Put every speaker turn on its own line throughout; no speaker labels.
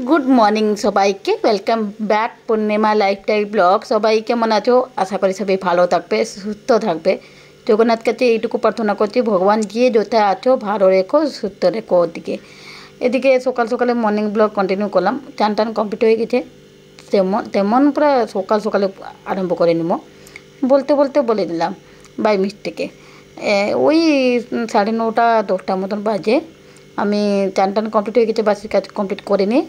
Good morning সবাইকে welcome back পূর্ণিমা lifestyle blog. সবাই কেমন আছো? আশা করি সবাই ভালো থাকবে, সুস্থ থাকবে। জগন্নাথ কাছে এইটুকু প্রার্থনা করছি, ভগবান গিয়ে কোথায় আছো ভালো রেখো, সুস্থ রেখো। এদিকে সকাল সকালে মর্নিং ব্লগ কন্টিনিউ করলাম। চান টান কমপ্লিট হয়ে গেছে, তেমন তেমন পুরো সকাল সকালে আরম্ভ করে নিব বলতে বলতে বলে দিলাম বাই মিস্টেকে। ওই 9:30 10টা মতন বাজে। আমি চান টান কমপ্লিট হয়ে গেছে, বাসির কাজ কমপ্লিট করে নিয়ে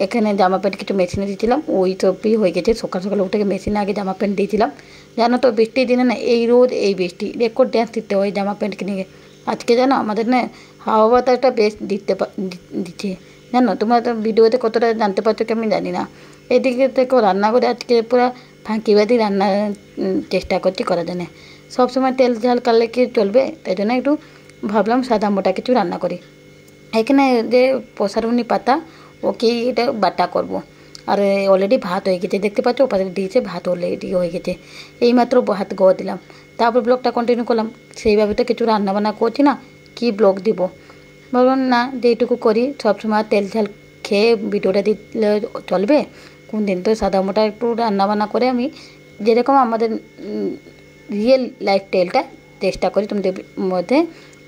এখানে জামা প্যান্ট কিছু মেশিনে দিয়েছিলাম। ওই সবই হয়ে গেছে। সকাল সকালে উঠে মেশিনে আগে জামা প্যান্ট দিয়েছিলাম। জানো তো বৃষ্টির দিনে না, এই রোদ এই বৃষ্টি রেকর্ড ড্যান্স দিতে হয় জামা প্যান্ট কিনে। আজকে জানো আমাদের না হাওয়া বাতাসটা বেশ দিচ্ছে। জানো তোমরা তো ভিডিওতে কতটা জানতে পারছো কি আমি জানি না। এদিকে দেখো রান্না করে আজকে পুরো ফাঁকিবাদি রান্নার চেষ্টা করছি করার জন্যে। সবসময় তেল ঝাল করলে কি চলবে? তাই জন্য একটু ভাবলাম সাদা মোটা কিছু রান্না করি। এখানে যে পসারুনি পাতা ওকে এটা বাটা করব। আর অলরেডি ভাত হয়ে গেছে, দেখতে পাচ্ছ ওপাশে দিয়েছে ভাত অলরেডি হয়ে গেছে। এইমাত্র ভাত গো দিলাম, তারপর ব্লগটা কন্টিনিউ করলাম। সেইভাবে তো কিছু রান্নাবান্না করছি না, কি ব্লগ দিব? ভাবলাম না যেইটুকু করি সবসময় তেল ঝাল খেয়ে ভিডিওটা দিলে চলবে। কোন দিন তো সাদা মোটা একটু রান্নাবান্না করে আমি যেরকম আমাদের রিয়েল লাইফস্টাইলটা চেষ্টা করি তোমাদের মধ্যে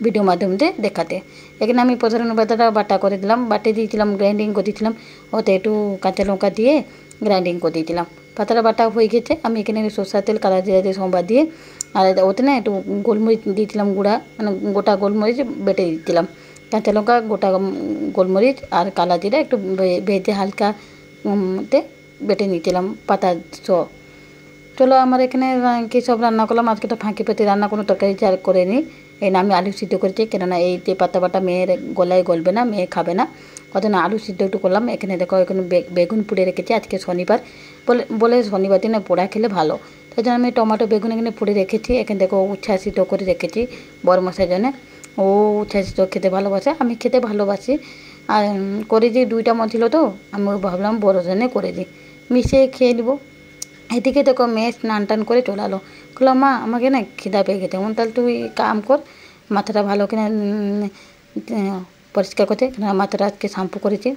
ভিডিও মাধ্যমে দেখাতে। এখানে আমি প্রধান পাতাটা বাটা করে দিলাম, বাটে দিয়েছিলাম, গ্রাইন্ডিং করে দিয়েছিলাম। ওতে একটু কাঁচা লঙ্কা দিয়ে গ্রাইন্ডিং করে দিয়েছিলাম। পাতাটা বাটা হয়ে গেছে। আমি এখানে সরষার তেল কালা জিরা দিয়ে সোমবার দিয়ে, আর ওতে না একটু গোলমরিচ দিয়েছিলাম গুঁড়া, মানে গোটা গোলমরিচ বেটে দিয়েছিলাম। কাঁচা লঙ্কা, গোটা গোলমরিচ আর কালা জিরা একটু ভেজে হালকা তে বেটে নিয়েছিলাম পাতা সহ। চলো আমার এখানে কী সব রান্না করলাম। আজকে তো ফাঁকি পেতে রান্না কোনো তরকারি চার করে নিই। এই না আমি আলু সিদ্ধ করেছি, কেননা এই যে পাতা বাটা মেয়ের গলায় গলবে না, মেয়ে খাবে না। ওই জন্য আলু সিদ্ধ একটু করলাম। এখানে দেখো এখানে বেগুন পুড়ে রেখেছি, আজকে শনিবার বলে শনিবার দিনে পোড়া খেলে ভালো। তাই জন্য আমি টমেটো বেগুন এখানে পুড়ে রেখেছি। এখানে দেখো উচ্ছা সিদ্ধ করে রেখেছি বড় মশার জন্য। ও উচ্ছা সিদ্ধ খেতে ভালোবাসে, আমি খেতে ভালোবাসি। আর করে দিই 2টা মন ছিল তো আমি ভাবলাম বড় জন্য করে দিই, মিশিয়ে খেয়ে নিব। এদিকে দেখো মেয়ে স্নান টান করে চলালো। বললাম মা আমাকে না খিদা পেয়ে গেছে। তাহলে তুই কাম কর, মাথাটা ভালো কিনা পরিষ্কার করতে, মাথাটা আজকে শ্যাম্পু করেছি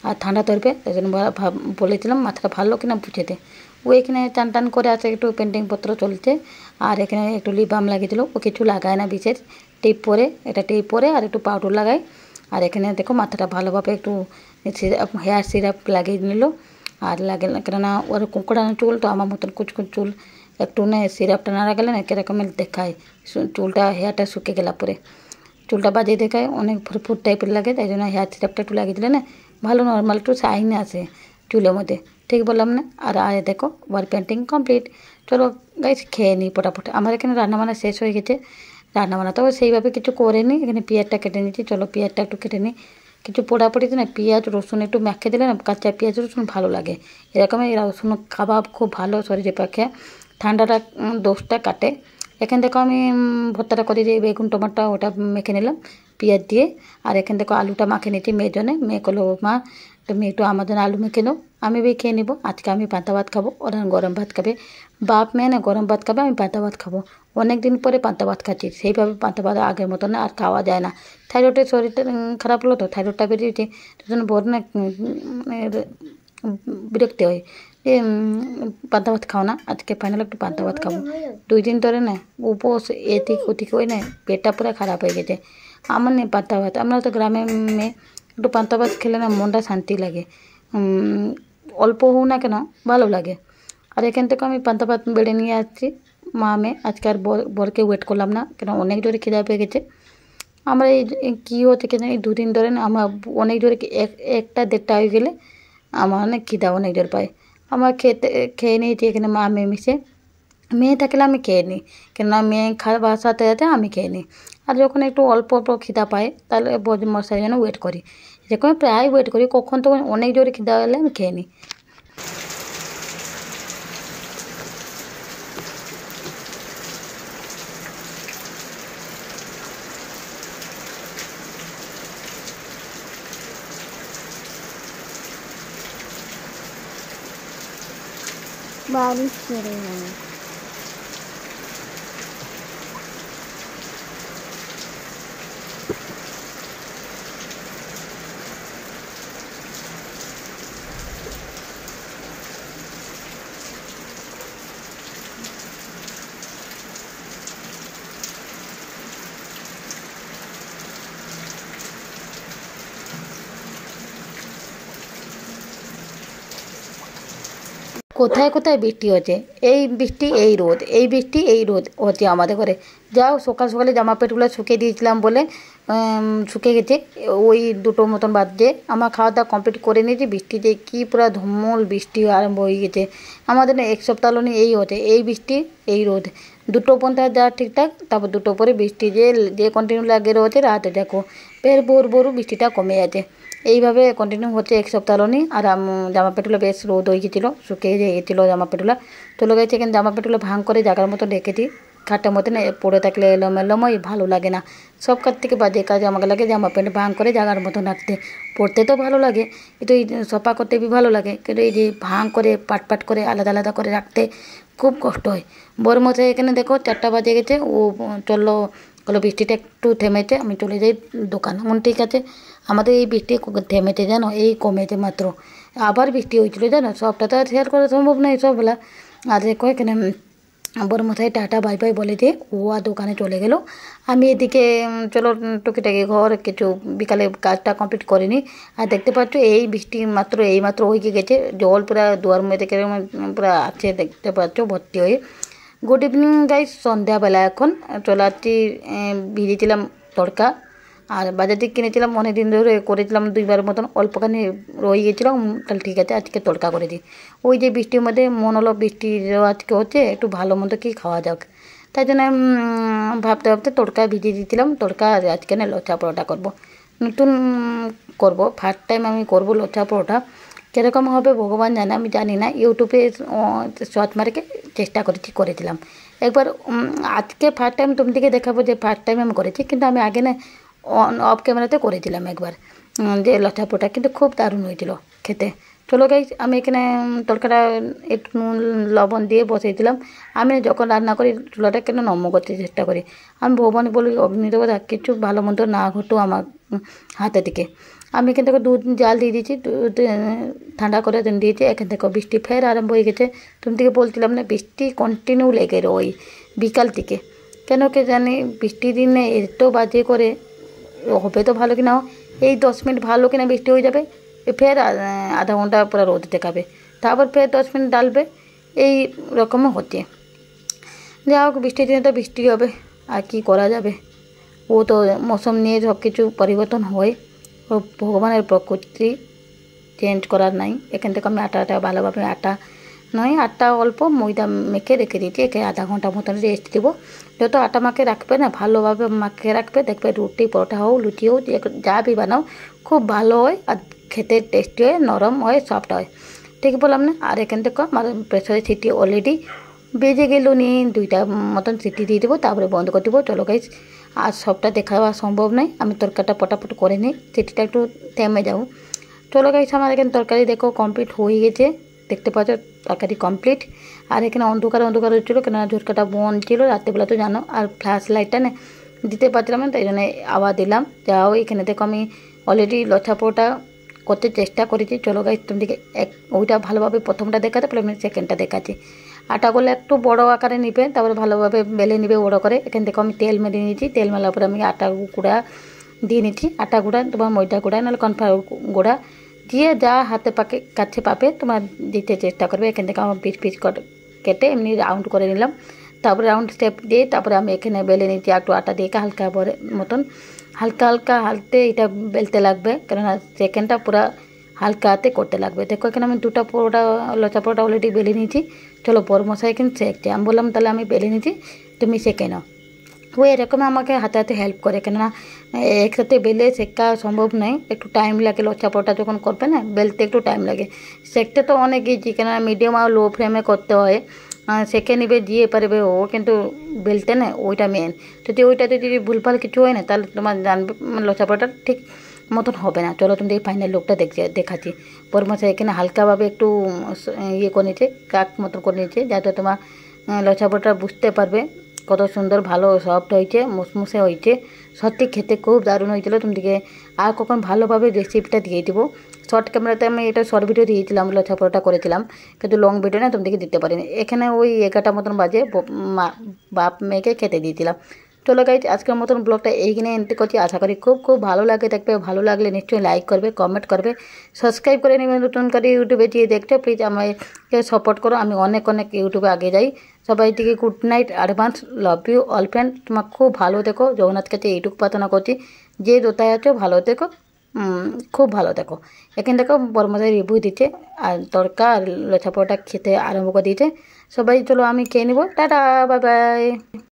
আর ঠান্ডা ধরবে, তাই জন্য বলেছিলাম মাথাটা ভালো কিনা বুঝে দে। ও এখানে টান টান করে আছে, একটু পেন্টিং পত্র চলছে। আর এখানে একটু লিপ বাম লাগিয়েছিল, ও কিছু লাগায় না বিশেষ, টিপ পরে এটা টিপ পরে আর একটু পাউডার লাগায়। আর এখানে দেখো মাথাটা ভালোভাবে একটু হেয়ার সিরাপ লাগিয়ে নিল। আর লাগে না, কেননা ওর কুঁকড়ানো চুল তো, আমার মতন কুচকুচ চুল, একটু না সিরাপটা না লাগালে না কীরকমের দেখায়, চুলটা হেয়ারটা শুকে গেলা পরে চুলটা বাজিয়ে দেখায়, অনেক ফুরফুর টাইপের লাগে। তাই জন্য হেয়ার সিরাপটা একটু লাগিয়ে দিলে না ভালো নর্মাল একটু শাইন আসে চুলের মধ্যে। ঠিক বললাম না? আর দেখো ওয়াল পেন্টিং কমপ্লিট। চলো গাইস খেয়ে নিই ফটাফট। আমার এখানে রান্নাবান্না শেষ হয়ে গেছে। রান্নাবান্না তো সেইভাবে কিছু করেনি, এখানে পেঁয়াজটা কেটে নিচ্ছি। চলো পেঁয়াজটা একটু কেটে নিই। কিছু পোড়াপড়িতে না পেঁয়াজ রসুন একটু মেখে দিলে না, কাঁচা পেঁয়াজ রসুন ভালো লাগে। এরকমই রসুন কাবাব খুব ভালো শরীরের পক্ষে, ঠান্ডাটা দোষটা কাটে। এখানে দেখো আমি ভর্তাটা করে দিয়ে বেগুন টমাটো ওটা মেখে নিলাম পেঁয়াজ দিয়ে। আর এখানে দেখো আলুটা মাখে নিচ্ছি মেয়ের জন্য। মেয়ে করলো মা তুমি একটু আমার জন্য আলু মেখে নাও, আমি বেশ খেয়ে নেবো। আজকে আমি পান্তা ভাত খাবো, ওরা গরম ভাত খাবে। বাপ মেয়ে না গরম ভাত খাবে, আমি পান্তা ভাত খাবো। অনেক দিন পরে পান্তা ভাত খাচ্ছি। সেইভাবে পান্তা ভাত আগের মতো না আর খাওয়া যায় না। থাইরয়েডের শরীরটা খারাপ হলো তো, থাইরয়েডটা বেরিয়েছে। তখন বড় না মানে বিরক্তি হয় যে পান্তা ভাত খাও না। আজকে ফাইনাল একটু পান্তা ভাত খাবো। 2 দিন ধরে না উপোস এদিক ওদিক হয়ে না পেটটা পুরো খারাপ হয়ে গেছে। আমার নেই পান্তা ভাত, আমরা তো গ্রামে মেয়ে, একটু পান্তা ভাত খেলে না মনটা শান্তি লাগে। অল্প হোক না কেন ভালো লাগে। আর এখান থেকে আমি পান্তা ভাত বেড়ে নিয়ে আসছি মা মেয়ে। আজকে আর বরকে ওয়েট করলাম না, কেন অনেক জোরে খিদা পেয়ে গেছে। আমরা এই কী হচ্ছে কেন এই 2 দিন ধরে না আমার অনেক জোরে 1টা 1:30 হয়ে গেলে আমার অনেক খিদা অনেক জোর পায়। আমার খেয়ে নিয়েছি এখানে মা মেয়ে মিশে। মেয়ে থাকলে আমি খেয়ে নিই, কেননা মেয়ে খাবার সাথে সাথে আমি খেয়ে নিই। আর যখন একটু অল্প অল্প খিদা পায় তাহলে মশার জন্য ওয়েট করি। এরকম প্রায় ওয়েট করি, কখন তখন অনেক জোরে খিদা হলে আমি খেয়ে নিই।
बारिश कर रही है।
কোথায় কোথায় বৃষ্টি হচ্ছে, এই বৃষ্টি এই রোদ, এই বৃষ্টি এই রোদ হচ্ছে আমাদের ঘরে। যাও সকাল সকালে জামা প্যান্টগুলো শুকিয়ে দিয়েছিলাম বলে শুকিয়ে গেছে। ওই 2টো মতন বাজছে, আমার খাওয়া দাওয়া কমপ্লিট করে নিয়েছি। বৃষ্টিতে কি পুরো ধুমুল বৃষ্টি আরম্ভ হয়ে গেছে। আমাদের না 1 সপ্তাহ হলো এই হচ্ছে, এই বৃষ্টি এই রোদ। 2টো পর্যন্ত যা ঠিকঠাক, তারপর 2টো পরে বৃষ্টি যে যে কন্টিনিউ লাগে রয়েছে। রাতে দেখো ফের ভোর ভোর বৃষ্টিটা কমে যাচ্ছে। এইভাবে কন্টিনিউ হচ্ছে 1 সপ্তাহ হলো। আর জামা প্যান্টগুলো বেশ রোদ হয়ে গেছিলো, শুকিয়ে গিয়েছিলো জামা প্যান্টগুলো। চলে গেছে, কিন্তু জামা প্যান্টগুলো ভাঙ করে জায়গার মতো রেখেছি। খাটের মধ্যে না পড়ে থাকলে এলোমেলোময় ভালো লাগে না। সব কাজ থেকে বাজে কাজ আমাকে লাগে জামা প্যান্ট ভাঙ করে জায়গার মতো রাখতে। পড়তে তো ভালো লাগে, কিন্তু এই সফা করতে भी ভালো লাগে, কিন্তু এই যে ভাঙ করে পাট পাট করে আলাদা আলাদা করে রাখতে খুব কষ্ট হয়। বড় মশাই এখানে দেখো 4টা বাজে গেছে, ও চললো বলো বৃষ্টিটা একটু থেমেছে, আমি চলে যাই দোকান। ঠিক আছে, আমাদের এই বৃষ্টি থেমেছে জানো, এই কমেছে মাত্র। আবার বৃষ্টি হয়েছিল জানো, সবটা তো আর শেয়ার করা সম্ভব নয় সববেলা। আর দেখো এখানে বড় মশাই টাটা বাই বাই বলে দিয়ে ও আর দোকানে চলে গেল। আমি এদিকে চলো টুকিটাকি ঘর কিছু বিকালে কাজটা কমপ্লিট করিনি। আর দেখতে পাচ্ছ এই বৃষ্টি মাত্র এইমাত্র হয়ে গেছে, জল পুরো দুয়ার মধ্যে পুরো আছে, দেখতে পাচ্ছ ভর্তি হয়ে। গুড ইভিনিং গাইস, সন্ধ্যাবেলা এখন চলে আসছি। ভিজেছিলাম তড়কা, আর বাজার থেকে কিনেছিলাম, অনেক দিন ধরে করেছিলাম 2বার মতন, অল্পখানি রয়ে গেছিলাম। তাহলে ঠিক আছে, আজকে তড়কা করে দিই। ওই যে বৃষ্টির মধ্যে মন হলো বৃষ্টি আজকে হচ্ছে, একটু ভালো মন্দ কি খাওয়া যাক, তাই জন্য ভাবতে ভাবতে তড়কা ভিজিয়ে দিয়েছিলাম। তড়কা আজকে না লচ্ছা পরোটা করব, নতুন করব, ফার্স্ট টাইম আমি করব লচ্ছা পরোটা। কীরকম হবে ভগবান জানে, আমি জানি না। ইউটিউবে সার্চ মারে চেষ্টা করেছিলাম একবার। আজকে ফার্স্ট টাইম তোমাদেরকে দেখাবো যে ফার্স্ট টাইম আমি করেছি, কিন্তু আমি আগে না অফ ক্যামেরাতে করেছিলাম একবার যে লচ্ছা পরোটা, কিন্তু খুব দারুণ হয়েছিল খেতে। চলো গাইস, আমি এখানে তরকাটা একটু নুন লবণ দিয়ে বসিয়ে দিলাম। আমি যখন রান্না করি চুলাটা কেন নরম করতে চেষ্টা করি। আমি ভগবান বলি অগ্নিদেব কিছু ভালো মন্দ না ঘটো আমার হাতে থেকে। আমি এখান থেকে দুধ জাল দিয়ে দিয়েছি, দুধ ঠান্ডা করে দিয়েছি। এখান থেকে বৃষ্টি ফের আরম্ভ হয়ে গেছে। তুমি থেকে বলছিলাম না বৃষ্টি কন্টিনিউ লেগে ওই বিকাল থেকে, কেন কে জানি বৃষ্টির দিনে এত বাজে করে হবে তো ভালো কিনা, এই 10 মিনিট ভালো কিনা বৃষ্টি হয়ে যাবে, ফের আধা ঘন্টা পুরো রোদ দেখাবে, তারপর ফের 10 মিনিট ডালবে, এই রকমও হচ্ছে। যা হোক বৃষ্টির দিনে তো বৃষ্টি হবে, আর কি করা যাবে। ও তো মৌসুম নিয়ে সব কিছু পরিবর্তন হয়, ও ভগবানের প্রকৃতি চেঞ্জ করার নাই। এখান থেকে আমি আটা ভালোভাবে আটা নয়, আটা অল্প ময়দা মেখে রেখে দিয়েছি। একে আধা ঘন্টা মতন রেস্ট দেবো। যত আটা মাখে রাখবে না, ভালোভাবে মাখে রাখবে, দেখবে রুটি পরোটা হোক লুচি হোক যা भी বানাও খুব ভালো হয়, আর খেতে টেস্টি হয়, নরম হয়, সফট হয়। ঠিক বললাম না? আর এখান থেকে আমার প্রেসারের সিটি অলরেডি বেজে গেল, নিয়ে 2টা মতন সিটি দিয়ে দেবো, তারপরে বন্ধ করে দেবো। চলো গাইস, আর সবটা দেখাওয়া সম্ভব নয়, আমি তরকারিটা পটাপট করে নিই, সিটিটা একটু থেমে যাও। চলো গাইস, আমার এখানে তরকারি দেখো কমপ্লিট হয়ে গেছে, দেখতে পাচ্ছ তরকারি কমপ্লিট। আর এখানে অন্ধকার অন্ধকার হচ্ছিলো, কেননা ঝটকাটা বন্ধ ছিল রাত্রেবেলা তো জানো, আর ফ্ল্যাশ লাইটটা না দিতে পারছিলাম না, তাই জন্য আবার দিলাম। যাও এখানে দেখো আমি অলরেডি লচ্ছা পরোটা করতে চেষ্টা করেছি। চলো গাইস, তোমাদেরকে ওইটা ভালোভাবে প্রথমটা দেখাতে, তারপরে আমি সেকেন্ডটা দেখাচ্ছি। আটাগুলো একটু বড় আকারে নিবে, তারপরে ভালোভাবে বেলে নিবে বড় করে। এখান থেকে আমি তেল মেরে নিয়েছি, তেল মেলার পরে আমি আটা গুঁড়া দিয়ে নিচ্ছি। আটা গুঁড়া তোমার ময়দা গুঁড়া নাহলে কর্নফ্লাওয়ার গুঁড়া দিয়ে যা হাতে কাছে পাবে তোমার দিতে চেষ্টা করবে। এখান থেকে আমার পিস পিস কেটে এমনি রাউন্ড করে নিলাম, তারপরে রাউন্ড স্টেপ দিয়ে তারপরে আমি এখানে বেলে নিচ্ছি একটু আটা দিয়ে হালকা মতন, হালকা হালকা হালতে এটা বেলতে লাগবে, কেননা সেকেন্ডটা পুরো হালকা হাতে করতে লাগবে। দেখো এখানে আমি 2টা পরোটা লচ্ছা পরোটা অলরেডি বেলে নিয়েছি। চলো বড় মশাই এখানে সেঁকছে, আমি বললাম তাহলে আমি বেলে নিয়েছি, তুমি সেঁকে নাও। ও এরকম আমাকে হাতে হাতে হেল্প করে, কেননা একসাথে বেলে শেখা সম্ভব নয়, একটু টাইম লাগে। লচ্ছা পরোটা যখন করবে না বেলতে একটু টাইম লাগে, সেঁকতে তো অনেক ইজি, কেননা মিডিয়াম আর লো ফ্লেমে করতে হয়। সেঁকে নিবে দিয়ে পারবে ও, কিন্তু বেলতে না ওইটা মেন। যদি ওইটাতে যদি ভুলভাল কিছু হয় না, তাহলে তোমার জানবে লচ্ছা পরোটা ঠিক মতন হবে না। চলো তুমি এই ফাইনাল লুকটা দেখাচ্ছি। বড় মশাই এখানে হালকাভাবে একটু ইয়ে করে নিয়েছে, কাক মতন করে নিয়েছে, যাতে তোমার লচ্ছা পরোটা বুঝতে পারবে কত সুন্দর ভালো সফট হয়েছে, মুসমুসে হয়েছে। সত্যি খেতে খুব দারুণ হয়েছিল। তোমাদেরকে আর কখন ভালোভাবে রেসিপিটা দিয়ে দেবো। শর্ট ক্যামেরাতে আমি এটা শর্ট ভিডিও দিয়েছিলাম, লচ্ছা পরোটা করেছিলাম, কিন্তু লং ভিডিও না তোমাদেরকে দিতে পারিনি। এখানে ওই 11টা মতন বাজে বাপ মেয়েকে খেতে দিয়েছিলাম। চলো গাইজ আজকের মতন ব্লগটা এইখানে এনতে করছি। আশা করি খুব খুব ভালো লাগে থাকবে। ভালো লাগলে নিশ্চয়ই লাইক করবে, কমেন্ট করবে, সাবস্ক্রাইব করে নেবে। নতুন করে ইউটিউবে গিয়ে দেখতে প্লিজ আমাকে সাপোর্ট করো। আমি অনেক অনেক ইউটিউবে আগে যাই। সবাই থেকে good night, advance love you all friend. তোমার খুব ভালো থেকো। জগন্নাথ কাছে এইটুকু প্রার্থনা করছি, যে কোথায় আছো ভালো থেকো, খুব ভালো থেকো। এখানে দেখো বর্মশাই রিভিউ দিচ্ছে আর তরকা আর লচ্ছা পরোটা খেতে আরম্ভ করে দিয়েছে। সবাই চলো আমি খেয়ে নিব। Tata, bye bye.